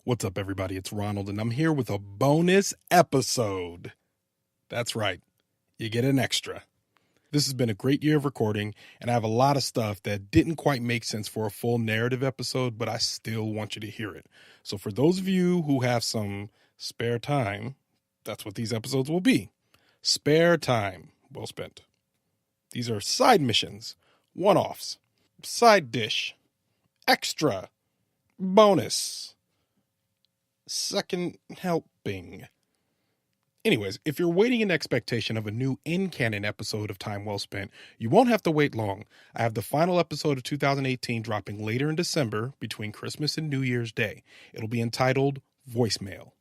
What's up, everybody? It's Ronald, and I'm here with a bonus episode. That's right. You get an extra. This has been a great year of recording, and I have a lot of stuff that didn't quite make sense for a full narrative episode, but I still want you to hear it. So for those of you who have some spare time, that's what these episodes will be. Spare time well spent. These are side missions, one-offs, side dish, extra, bonus, second helping. Anyways, if you're waiting in expectation of a new in-canon episode of Time Well Spent, you won't have to wait long. I have the final episode of 2018 dropping later in December between Christmas and New Year's Day. It'll be entitled Voicemail.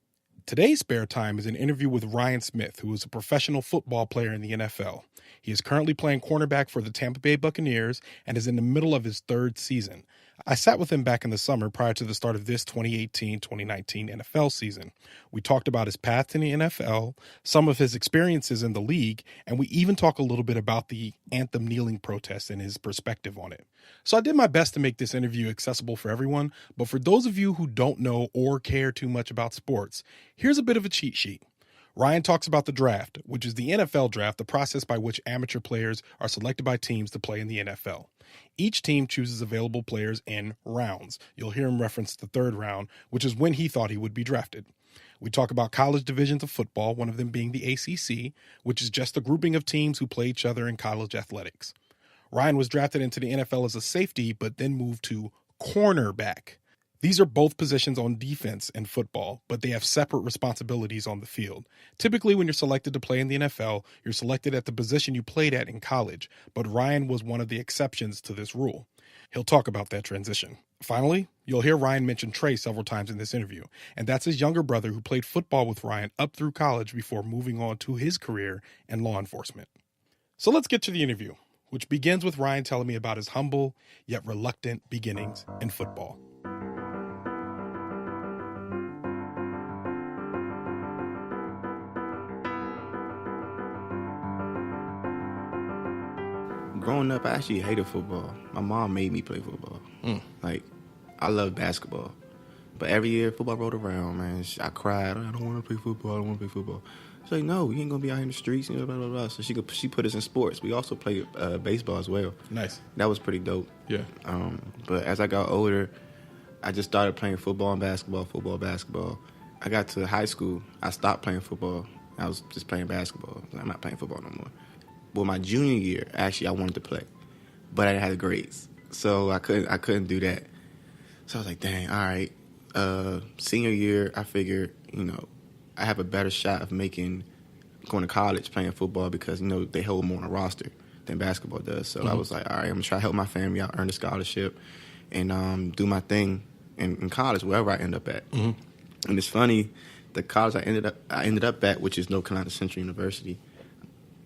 Today's spare time is an interview with Ryan Smith, who is a professional football player in the NFL. He is currently playing cornerback for the Tampa Bay Buccaneers and is in the middle of his third season. I sat with him back in the summer prior to the start of this 2018-2019 NFL season. We talked about his path to the NFL, some of his experiences in the league, and we even talk a little bit about the anthem kneeling protest and his perspective on it. So I did my best to make this interview accessible for everyone, but for those of you who don't know or care too much about sports, here's a bit of a cheat sheet. Ryan talks about the draft, which is the NFL draft, the process by which amateur players are selected by teams to play in the NFL. Each team chooses available players in rounds. You'll hear him reference the third round, which is when he thought he would be drafted. We talk about college divisions of football, one of them being the ACC, which is just a grouping of teams who play each other in college athletics. Ryan was drafted into the NFL as a safety, but then moved to cornerback. These are both positions on defense in football, but they have separate responsibilities on the field. Typically, when you're selected to play in the NFL, you're selected at the position you played at in college, but Ryan was one of the exceptions to this rule. He'll talk about that transition. Finally, you'll hear Ryan mention Trey several times in this interview, and that's his younger brother who played football with Ryan up through college before moving on to his career in law enforcement. So let's get to the interview, which begins with Ryan telling me about his humble yet reluctant beginnings in football. Growing up, I actually hated football. My mom made me play football. I love basketball. But every year football rolled around, man, I cried. I don't want to play football. I don't want to play football. She's like, no, you ain't going to be out here in the streets. Blah, blah, blah. So she put us in sports. We also played baseball as well. Nice. That was pretty dope. Yeah. But as I got older, I just started playing football and basketball. I got to high school. I stopped playing football. I was just playing basketball. I'm not playing football no more. Well, my junior year, actually, I wanted to play, but I didn't have the grades, so I couldn't do that. So I was like, dang, all right. Senior year, I figured, I have a better shot of going to college playing football because, they hold more on a roster than basketball does. So I was like, all right, I'm going to try to help my family out, earn a scholarship, and do my thing in college, wherever I end up at. Mm-hmm. And it's funny, the college I ended up at, which is North Carolina Central University,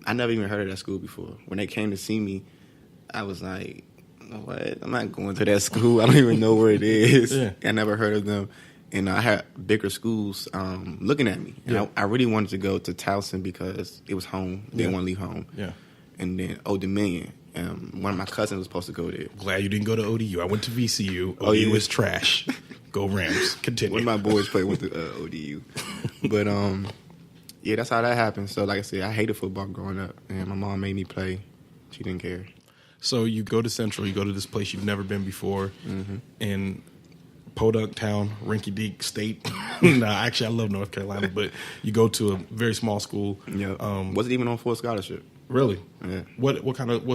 I never even heard of that school before. When they came to see me, I was like, what? I'm not going to that school. I don't even know where it is. Yeah. I never heard of them. And I had bigger schools looking at me. And I really wanted to go to Towson because it was home. Didn't want to leave home. Yeah. And then Old Dominion. One of my cousins was supposed to go there. Glad you didn't go to ODU. I went to VCU. ODU was trash. Go Rams. Continue. One of my boys went to ODU. But yeah, that's how that happened. So, like I said, I hated football growing up, and my mom made me play. She didn't care. So you go to Central, you go to this place you've never been before, in Podunk Town, rinky-dink state. Actually, I love North Carolina, but you go to a very small school. Yeah, wasn't even on full scholarship. Really? Yeah. What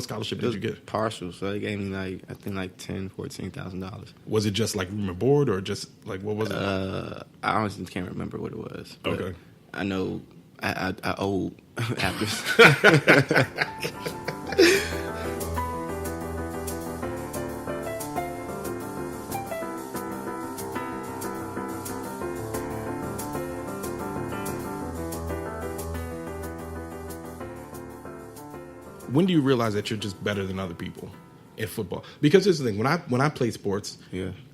scholarship did you get? Partial, so they gave me $10,000-$14,000. Was it just like room and board, or just like what was it? I honestly can't remember what it was. Okay. I know I owe actors. When do you realize that you're just better than other people in football? Because here's the thing: when I played sports,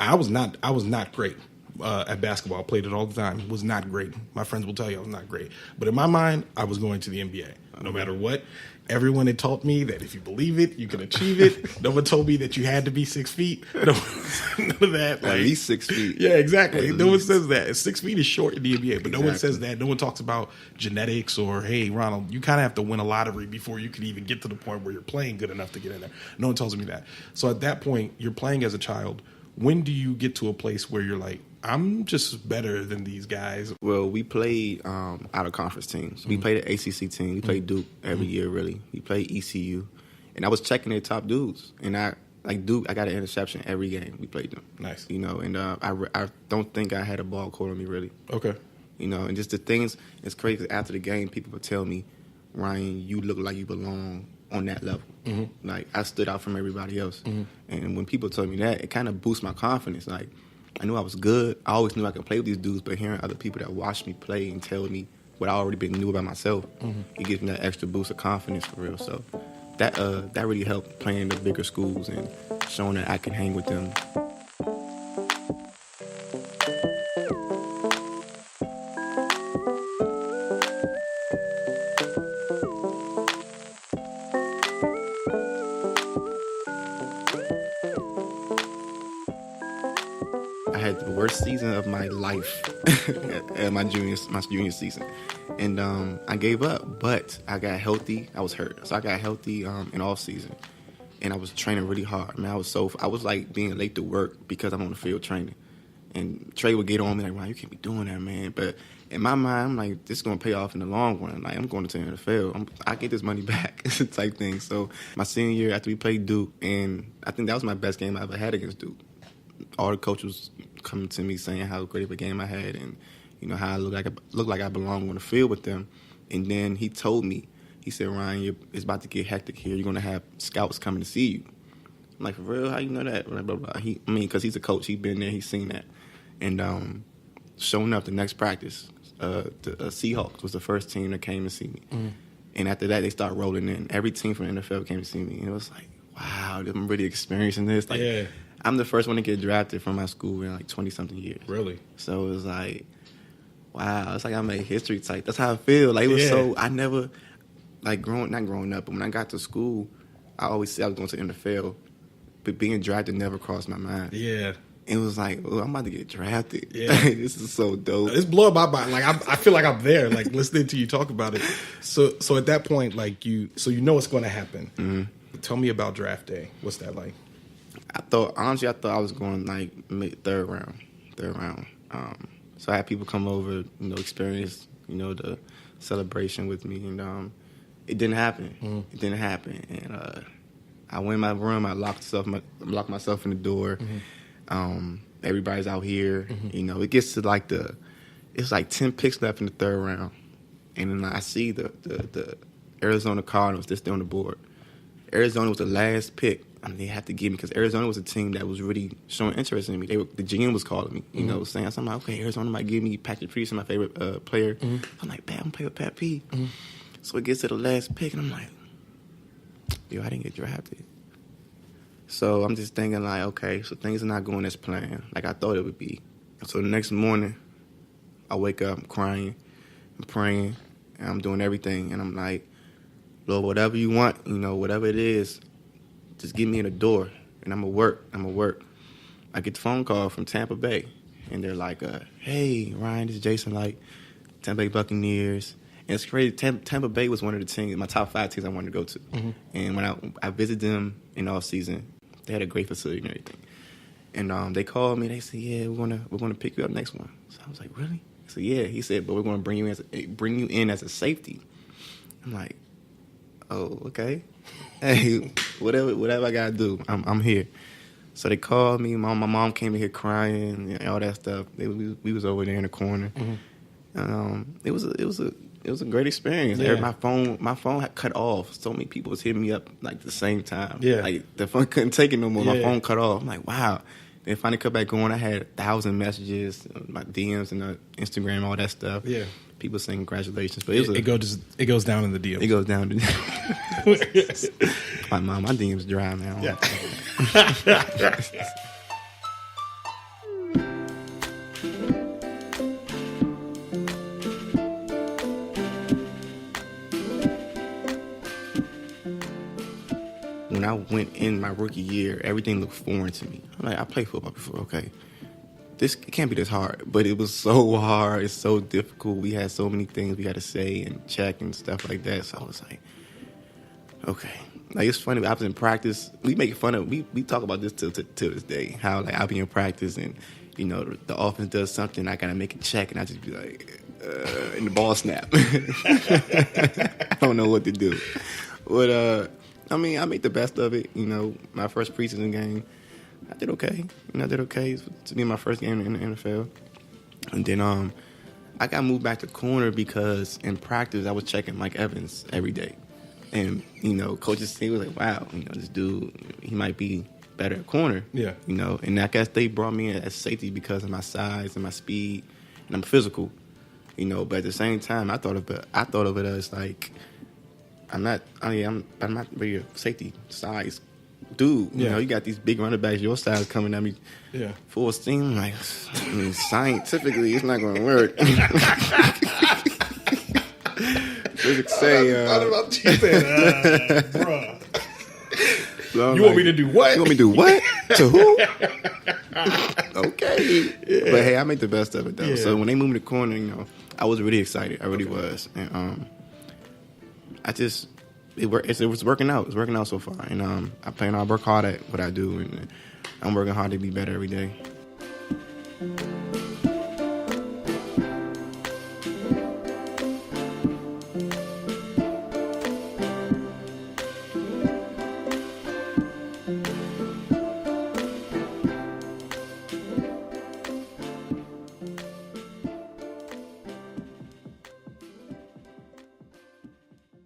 I was not great. at basketball. I played it all the time. Was not great. My friends will tell you I was not great. But in my mind, I was going to the NBA. No matter what. Everyone had taught me that if you believe it, you can achieve it. No one told me that you had to be 6 feet. None of that. At least 6 feet. Yeah, exactly. No one says that. 6 feet is short in the NBA, but no one says that. No one talks about genetics or, hey, Ronald, you kind of have to win a lottery before you can even get to the point where you're playing good enough to get in there. No one tells me that. So at that point, you're playing as a child. When do you get to a place where you're like, I'm just better than these guys? Well, we played out of conference teams. We played an ACC team. We played Duke every year, really. We played ECU. And I was checking their top dudes. And Duke, I got an interception every game we played them. Nice. You know, and I don't think I had a ball caught on me, really. Okay. You know, and just the things, it's crazy. After the game, people would tell me, Ryan, you look like you belong on that level. Mm-hmm. Like, I stood out from everybody else. Mm-hmm. And when people told me that, it kind of boosted my confidence. Like, I knew I was good. I always knew I could play with these dudes, but hearing other people that watched me play and tell me what I already knew about myself, it gives me that extra boost of confidence for real. So that really helped playing in the bigger schools and showing that I can hang with them. I had the worst season of my life at my junior season, and I gave up. But I got healthy. I was hurt, so I got healthy in off season, and I was training really hard. Man, I was like being late to work because I'm on the field training, and Trey would get on me like, "Wow, you can't be doing that, man." But in my mind, I'm like, "This is gonna pay off in the long run. Like, I'm going to the NFL. I get this money back," type thing. So my senior year, after we played Duke, and I think that was my best game I ever had against Duke. All the coaches coming to me saying how great of a game I had, and you know how I look like I belong on the field with them. And then he told me, he said, "Ryan, it's about to get hectic here. You're gonna have scouts coming to see you." I'm like, "For real? How you know that?" Blah, blah, blah. Because he's a coach. He's been there. He's seen that. And showing up the next practice, the Seahawks was the first team that came to see me. Mm. And after that, they started rolling in. Every team from the NFL came to see me, and it was like, wow, I'm really experiencing this. Like, yeah. I'm the first one to get drafted from my school in like 20-something years. Really? So it was like, wow, it's like I made history type. That's how I feel. Like, it was so, I never, like, not growing up, but when I got to school, I always said I was going to the NFL, but being drafted never crossed my mind. Yeah. It was like, oh, I'm about to get drafted. Yeah. This is so dope. It's blowing my mind. Like, I feel like I'm there, like, listening to you talk about it. So at that point, like, you know it's going to happen. Mm-hmm. Tell me about draft day. What's that like? I thought I was going like third round. So I had people come over, you know, experience, you know, the celebration with me, and it didn't happen. Mm-hmm. It didn't happen, and I went in my room. I locked myself in the door. Mm-hmm. Everybody's out here. Mm-hmm. You know, it gets to like it's like 10 picks left in the third round, and then I see the Arizona Cardinals just on the board. Arizona was the last pick. I mean, they had to give me, because Arizona was a team that was really showing interest in me. The GM was calling me, you know, saying something like, okay, Arizona might give me Patrick Peterson, my favorite player. Mm-hmm. I'm like, I'm playing with Pat P. Mm-hmm. So it gets to the last pick, and I'm like, yo, I didn't get drafted. So I'm just thinking like, okay, so things are not going as planned, like I thought it would be. So the next morning, I wake up, I'm crying, I'm praying, and I'm doing everything, and I'm like, Lord, whatever you want, you know, whatever it is, just get me in the door, and I'm going to work. I get the phone call from Tampa Bay, and they're like, hey, Ryan, this is Jason Light, Tampa Bay Buccaneers. And it's crazy. Tampa Bay was one of the teams, my top 5 teams I wanted to go to. Mm-hmm. And when I visited them in all season, they had a great facility and everything. And they called me. They said, yeah, we're gonna pick you up next one. So I was like, really? I said, yeah. He said, but we're going to bring you in as a safety. I'm like, oh, okay. Hey, whatever I gotta do, I'm here. So they called me. My mom came in here crying and all that stuff. We was over there in the corner. Mm-hmm. It was a great experience. Yeah. My phone had cut off. So many people was hitting me up like the same time. Yeah, like the phone couldn't take it no more. Yeah. My phone cut off. I'm like, wow. Then finally cut back on. I had 1,000 messages, my DMs and Instagram, all that stuff. Yeah. People saying congratulations, but it goes down in the DMs. It goes down to my DM's dry now. Yeah. when I went in my rookie year, everything looked foreign to me. I'm like, I played football before, okay. It can't be this hard. But it was so hard. It's so difficult. We had so many things we had to say and check and stuff like that. So I was like, okay. Like, it's funny. I was in practice. We make fun of, we talk about this till this day. How, like, I'll be in practice and, you know, the offense does something. I got to make a check. And I just be like, and the ball snap. I don't know what to do. But, I mean, I made the best of it. You know, my first preseason game, I did okay. I did okay to be my first game in the NFL. And then I got moved back to corner because in practice I was checking Mike Evans every day. And, you know, coaches was like, wow, you know, this dude, he might be better at corner. Yeah. You know, and I guess they brought me in as safety because of my size and my speed, and I'm physical. You know, but at the same time, I thought of it as like, I'm not really a safety size dude. You know, you got these big running backs your size coming at me full steam. Like, I mean, scientifically, it's not going to work. Physics say, I about you said, bruh. So you want me to do what? You want me to do what? To who? Okay. Yeah. But hey, I made the best of it though. Yeah. So when they moved me to corner, you know, I was really excited. I really was. And it was working out. It's working out so far. And I work hard at what I do, and I'm working hard to be better every day.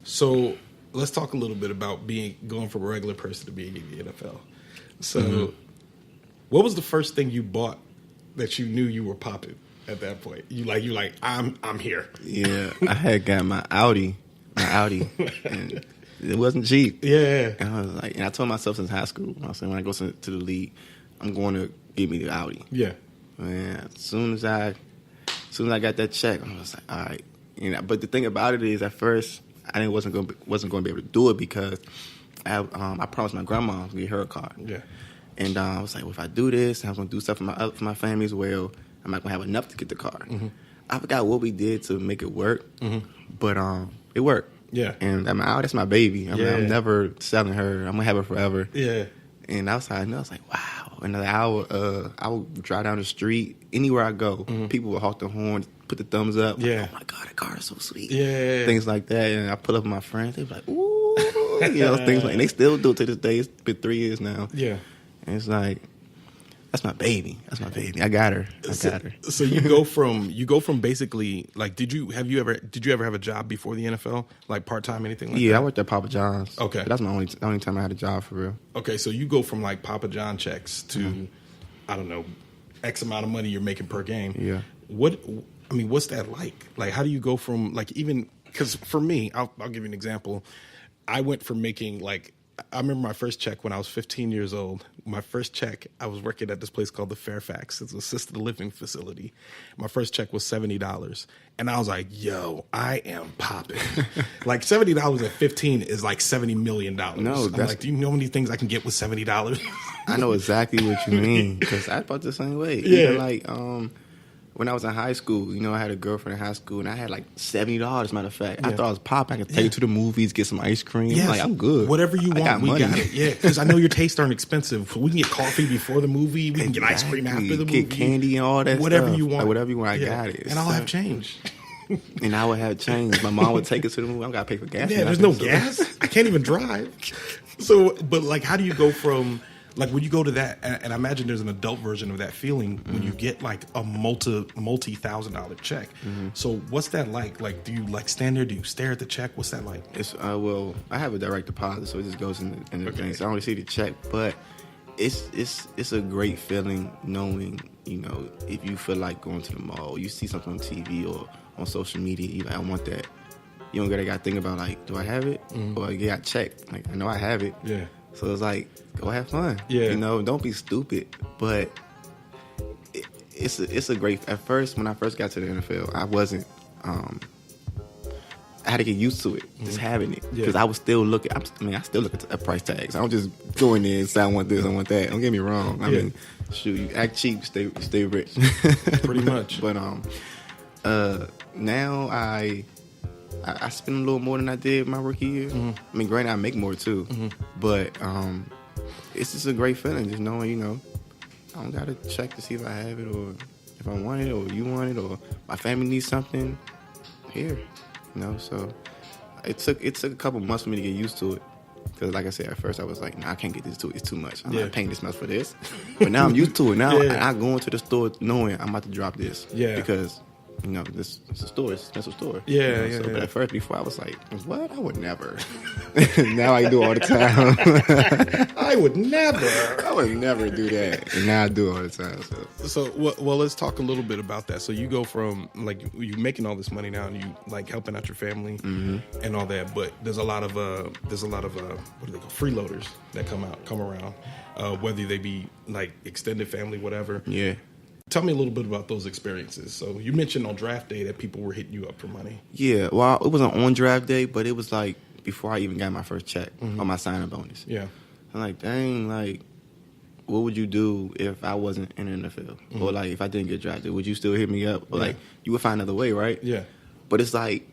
So let's talk a little bit about going from a regular person to being in the NFL. So what was the first thing you bought that you knew you were popping at that point? You like, I'm here. Yeah, I had got my Audi, and it wasn't cheap. Yeah. And I was like, and I told myself since high school, I was saying when I go to the league, I'm going to give me the Audi. Yeah. And as soon as I got that check, I was like, all right. You know, but the thing about it is, at first, I wasn't going to be able to do it because I promised my grandma to get her a car. Yeah. And I was like, well, if I do this, I'm going to do stuff for my family as well. I'm not going to have enough to get the car. Mm-hmm. I forgot what we did to make it work, but it worked. Yeah. And that's my baby. I'm never selling her. I'm going to have her forever. Yeah. And outside, I was like, wow. And I would drive down the street. Anywhere I go, people would honk the horn, put the thumbs up. Yeah. Like, oh, my God, that car is so sweet. Yeah. Things like that. And I pull up with my friends. They be like, ooh. You know, things like, and they still do it to this day. It's been 3 years now. Yeah. And it's like, that's my baby. I got her. So you go from basically, like, did you ever have a job before the NFL, like part-time, anything like that? Yeah, I worked at Papa John's. Okay. But that's my only time I had a job for real. Okay, so you go from like Papa John checks to, I don't know, X amount of money you're making per game. Yeah. What's that like? Like, how do you go from, like, even, because for me, I'll give you an example. I went from making, like, I remember my first check when I was 15 years old. My first check, I was working at this place called the Fairfax. It's an assisted living facility. My first check was $70. And I was like, yo, I am popping. Like, $70 at 15 is like $70 million. No, I'm like, do you know how many things I can get with $70? I know exactly what you mean, because I felt the same way. Yeah. Even like, when I was in high school, you know, I had a girlfriend in high school, and I had like $70, matter of fact. Yeah. I thought I was popping. I could take you to the movies, get some ice cream. Yeah, like, I'm good. Whatever you want, we got it. Yeah, because I know your tastes aren't expensive. So we can get coffee before the movie. We can get ice cream after the movie. Get candy and all that whatever stuff. You want. Like, whatever you want, I got it. And I'll have change. And I would have change. My mom would take us to the movie. I got to pay for gas. Yeah, there's no gas. I can't even drive. So, but like, how do you go from... Like, when you go to that, and I imagine there's an adult version of that feeling when you get like a multi-$1,000 check. So what's that like? Like, do you like stand there? Do you stare at the check? What's that like? It's well, I have a direct deposit, so it just goes in the thing. So I only see the check, but it's a great feeling knowing, you know, if you feel like going to the mall, you see something on TV or on social media, you're like, I want that. You don't gotta think about like, do I have it? Or yeah, I checked. Like, I know I have it. Yeah. So it's like, go have fun. Yeah. You know, don't be stupid. But it's a great. At first, when I first got to the NFL, I I had to get used to it, just having it. Because Yeah. I was still looking, I still look at price tags. I don't just go in there and say I want this, I want that. Don't get me wrong. I mean, shoot, you act cheap, stay rich. Pretty much. But now I spend a little more than I did my rookie year. I mean, granted, I make more too. But it's just a great feeling, just knowing, you know, I don't got to check to see if I have it or if I want it or you want it or my family needs something. Here, you know. So it took a couple months for me to get used to it. Because like I said, at first I was like, nah, I can't get this too. It's too much. I'm not paying this much for this. But now I'm used to it. Now I go into the store knowing I'm about to drop this. Yeah. Because, you know, it's a store. It's an expensive store. Yeah, you know? But at first, before, I was like, what? I would never. Now I do all the time. I would never. I would never do that. And now I do all the time. So well, let's talk a little bit about that. So you go from, like, you making all this money now and you, like, helping out your family and all that. But there's a lot of what do they call, freeloaders that come around, whether they be, like, extended family, whatever. Yeah. Tell me a little bit about those experiences. So you mentioned on draft day that people were hitting you up for money. Yeah, well, it wasn't on draft day, but it was like before I even got my first check on my signing bonus. Yeah. I'm like, dang, like, what would you do if I wasn't in the NFL? Or, like, if I didn't get drafted, would you still hit me up? Or, like, you would find another way, right? Yeah. But it's like,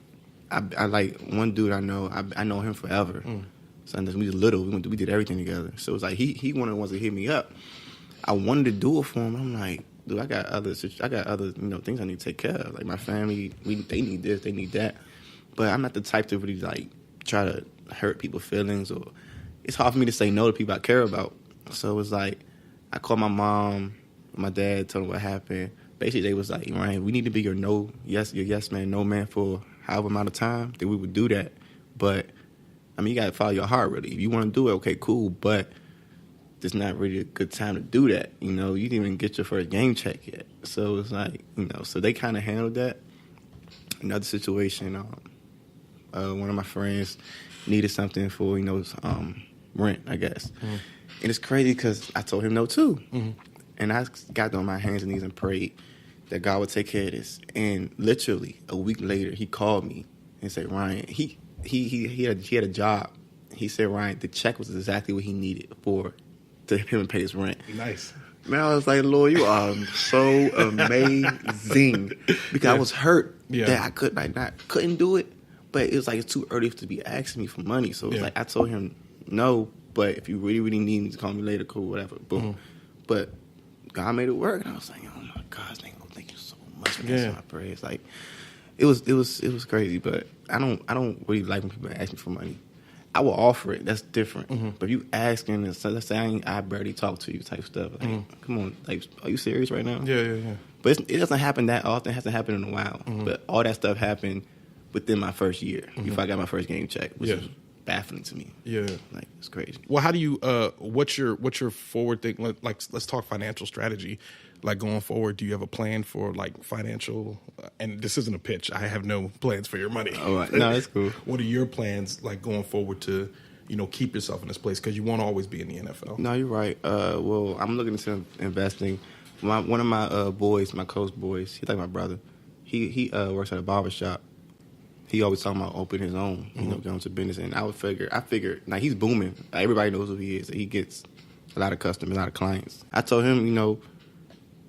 I like, one dude I know him forever. So we was little. We did everything together. So it's like, he one of the ones that hit me up. I wanted to do it for him. I'm like, dude, I got other you know, things I need to take care of. Like my family, they need this, they need that. But I'm not the type to really like try to hurt people's feelings, or it's hard for me to say no to people I care about. So it was like I called my mom, my dad, told them what happened. Basically, they was like, Ryan, we need to be your yes man, no man for however amount of time. Then we would do that. But I mean, you gotta follow your heart really. If you want to do it, okay, cool. But it's not really a good time to do that. You know, you didn't even get your first game check yet. So it's like, you know, so they kind of handled that. Another situation, one of my friends needed something for, you know, rent, I guess. And it's crazy because I told him no too. And I got on my hands and knees and prayed that God would take care of this. And literally a week later, he called me and said, Ryan, he had a job. He said, Ryan, the check was exactly what he needed to him and pay his rent. Nice. Man, I was like, Lord, you are so amazing. Because I was hurt that I couldn't do it. But it was like, it's too early to be asking me for money. So it was like, I told him no, but if you really, really need me to call me later, cool, whatever. Boom. But God made it work. And I was like, oh my gosh, thank you so much for answering my prayers. Like, it was crazy. But I don't really like when people ask me for money. I will offer it. That's different. But if you asking, let's say I barely talk to you type stuff. Like, come on, like, are you serious right now? Yeah. But it doesn't happen that often. It hasn't happened in a while. But all that stuff happened within my first year before I got my first game check, which is baffling to me. Yeah, like, it's crazy. Well, how do you? What's your forward thing? Like, let's talk financial strategy. Like, going forward, do you have a plan for, like, financial? And this isn't a pitch. I have no plans for your money. Oh, no, that's cool. What are your plans, like, going forward to, you know, keep yourself in this place? Because you won't always be in the NFL. No, you're right. Well, I'm looking into investing. One of my boys, my close boys, he's like my brother. He works at a barber shop. He always talking about opening his own, you know, going to business. And I figured, now he's booming. Everybody knows who he is. He gets a lot of customers, a lot of clients. I told him, you know,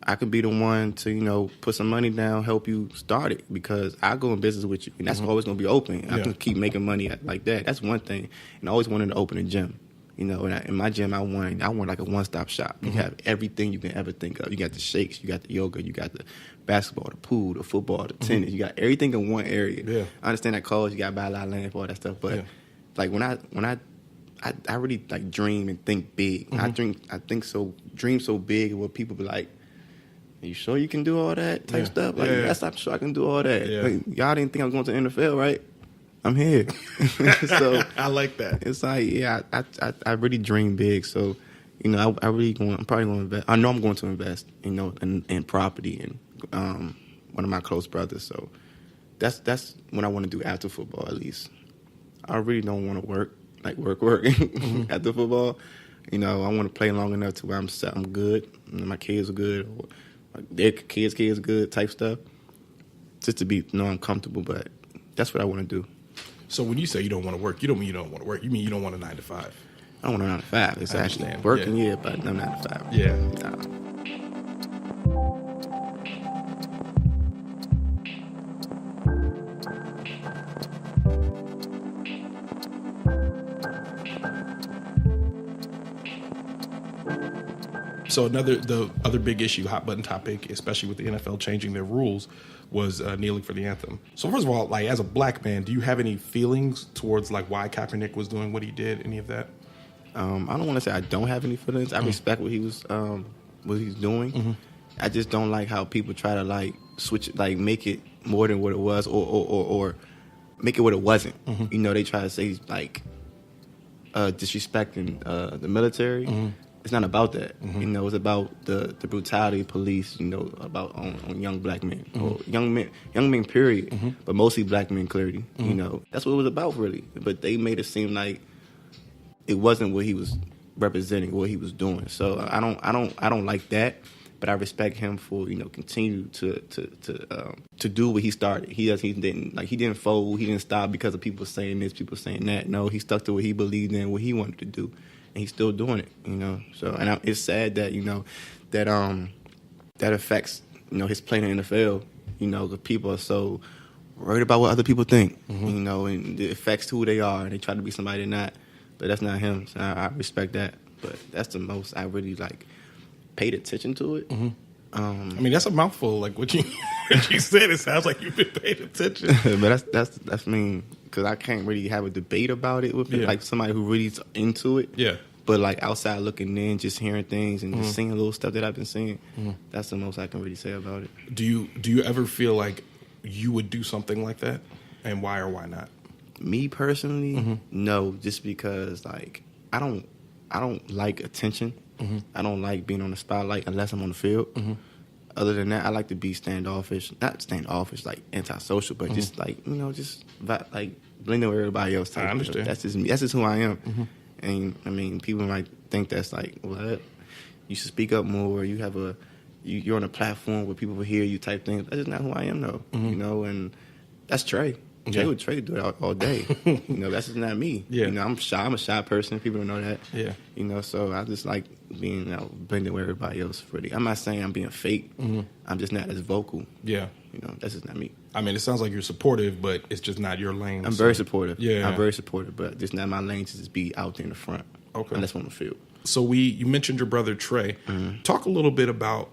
I could be the one to, you know, put some money down, help you start it, because I go in business with you, and that's always going to be open. I can keep making money like that. That's one thing. And I always wanted to open a gym. You know, and in my gym, I want like a one-stop shop. You have everything you can ever think of. You got the shakes, you got the yoga, you got the basketball, the pool, the football, the tennis. You got everything in one area. Yeah. I understand that college, you got to buy a lot of land for all that stuff, but like when I really like dream and think big. I dream so big, and what people be like, are you sure you can do all that type stuff? Like, yes, I'm sure I can do all that. Yeah. Like, y'all didn't think I was going to the NFL, right? I'm here. So I like that. It's like, I really dream big. So, you know, I'm probably going to invest. I know I'm going to invest, you know, in property and one of my close brothers. So that's what I want to do after football, at least. I really don't want to work after football. You know, I want to play long enough to where I'm good, and my kids are good, or their kids good type stuff, just to be, you know, I'm comfortable. But that's what I want to do. So when you say you don't want to work, you don't mean you don't want to work. You mean you don't want a 9 to 5. I don't want a 9 to 5. It's actually understand. working, Yeah. but no 9 to 5. Yeah. No. So the other big issue, hot button topic, especially with the NFL changing their rules, was kneeling for the anthem. So first of all, like as a black man, do you have any feelings towards like why Kaepernick was doing what he did? Any of that? I don't want to say I don't have any feelings. I respect what he's doing. Mm-hmm. I just don't like how people try to like switch it, like make it more than what it was, or make it what it wasn't. Mm-hmm. You know, they try to say like disrespecting the military. Mm-hmm. It's not about that. Mm-hmm. You know, it's about the brutality of police. You know, about on young black men, or young men, period. Mm-hmm. But mostly black men, clearly. Mm-hmm. You know, that's what it was about, really. But they made it seem like it wasn't what he was representing, what he was doing. So I don't like that. But I respect him for continue to do what he started. He didn't fold. He didn't stop because of people saying this, people saying that. No, he stuck to what he believed in, what he wanted to do, and he's still doing it. So it's sad that that affects his play in the NFL. Because people are so worried about what other people think. Mm-hmm. And it affects who they are. They try to be somebody they're not. But that's not him. So I respect that. But that's the most I really paid attention to it. Mm-hmm. I mean, that's a mouthful. Like what you said, it sounds like you've been paying attention. But that's mean, because I can't really have a debate about it with like somebody who really's into it. Yeah. But like outside looking in, just hearing things and just seeing little stuff that I've been seeing, that's the most I can really say about it. Do you ever feel like you would do something like that, and why or why not? Me personally, no, just because like I don't like attention. Mm-hmm. I don't like being on the spotlight unless I'm on the field. Mm-hmm. Other than that, I like to be standoffish. Not standoffish, like antisocial, but just like like blending with everybody else. I understand. That's just me. That's just who I am. Mm-hmm. And I mean, people might think that's like, what? You should speak up more. You have you're on a platform where people will hear you type things. That's just not who I am, though. Mm-hmm. And that's Trey. Trey would do it all day. That's just not me. Yeah. I'm shy. I'm a shy person. People don't know that. Yeah. So I just like being blending with everybody else. Really, I'm not saying I'm being fake. Mm-hmm. I'm just not as vocal. Yeah. That's just not me. I mean, it sounds like you're supportive, but it's just not your lane. I'm very supportive. Yeah. I'm very supportive, but it's not my lane to just be out there in the front. Okay. Unless I'm on the field. So you mentioned your brother Trey. Mm-hmm. Talk a little bit about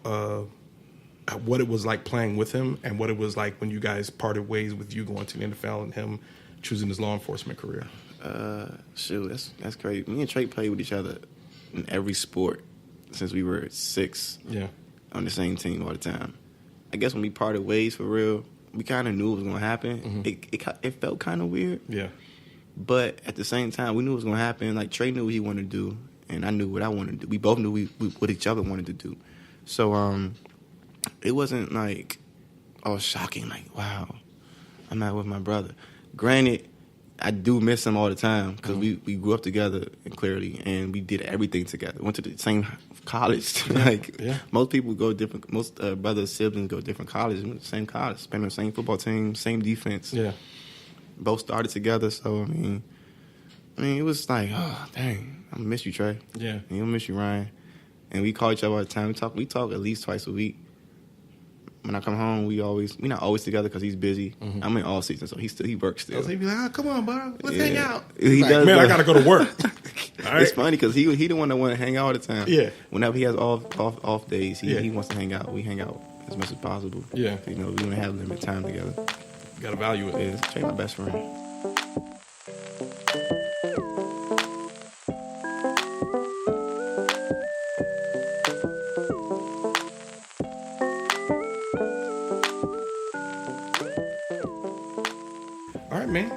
what it was like playing with him and what it was like when you guys parted ways with you going to the NFL and him choosing his law enforcement career. Shoot, that's crazy. Me and Trey played with each other in every sport since we were 6. Yeah. On the same team all the time. I guess when we parted ways for real, we kind of knew it was going to happen. Mm-hmm. It felt kind of weird. Yeah. But at the same time, we knew it was going to happen. Like, Trey knew what he wanted to do, and I knew what I wanted to do. We both knew what each other wanted to do. So, it wasn't like, shocking, like, wow, I'm not with my brother. Granted, I do miss him all the time because we grew up together, and clearly, and we did everything together. Went to the same college. Most people go different. Most brothers, siblings go different colleges. We went to the same college, spent on the same football team, same defense. Yeah, both started together. So I mean, it was like, oh dang, I miss you, Trey. Yeah, and I miss you, Ryan. And we call each other all the time. We talk at least twice a week. When I come home, we're not always together because he's busy. Mm-hmm. I'm in all season, so he works still. So he'd be like, come on, bro, let's hang out. He does. Man, I gotta go to work. All right? It's funny because he the one that want to hang out all the time. Yeah. Whenever he has off days, he wants to hang out. We hang out as much as possible. Yeah. We want to have limited time together. You gotta value it. Yeah, Trey, my best friend. Man,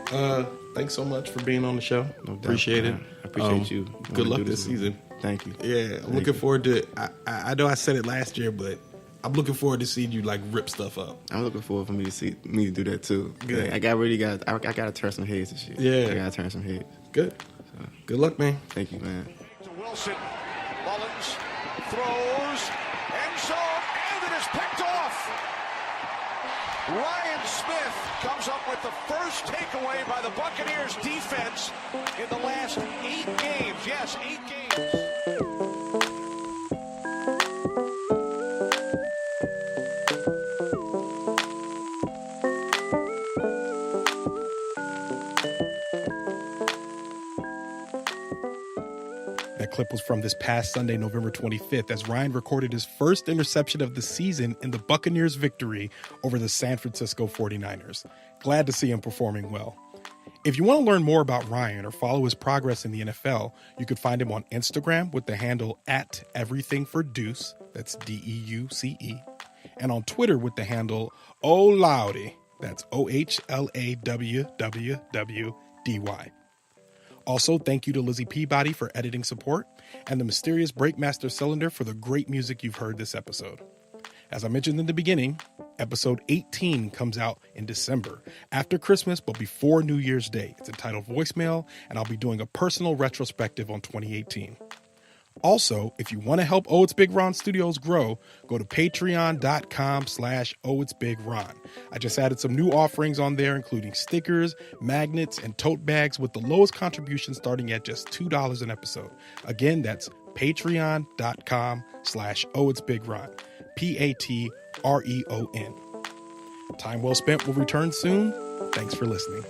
thanks so much for being on the show. No doubt, appreciate it. I appreciate you. Good luck this season. Thank you. Yeah, I'm looking forward to. I know I said it last year, but I'm looking forward to seeing you rip stuff up. I'm looking forward for me to do that too. Good. I gotta turn some heads and shit. Yeah, I gotta turn some heads. Good. So, good luck, man. Thank you, man. Wilson, Mullins throws, end zone, and it is picked off. Ryan Smith comes up with the first takeaway by the Buccaneers defense in the last 8 games. Yes, 8 games. That clip was from this past Sunday, November 25th, as Ryan recorded his first interception of the season in the Buccaneers' victory over the San Francisco 49ers. Glad to see him performing well. If you want to learn more about Ryan or follow his progress in the NFL, you can find him on Instagram with the handle @everythingfordeuce, that's DEUCE, and on Twitter with the handle OhLawdy, that's OHLAWWWDY. Also, thank you to Lizzie Peabody for editing support and the mysterious Breakmaster Cylinder for the great music you've heard this episode. As I mentioned in the beginning, episode 18 comes out in December, after Christmas but before New Year's Day. It's entitled Voicemail, and I'll be doing a personal retrospective on 2018. Also, if you want to help OhitsBigRon Studios grow, go to patreon.com/OhitsBigRon. I just added some new offerings on there, including stickers, magnets, and tote bags with the lowest contribution starting at just $2 an episode. Again, that's patreon.com/OhitsBigRon. PATREON. Time well spent will return soon. Thanks for listening.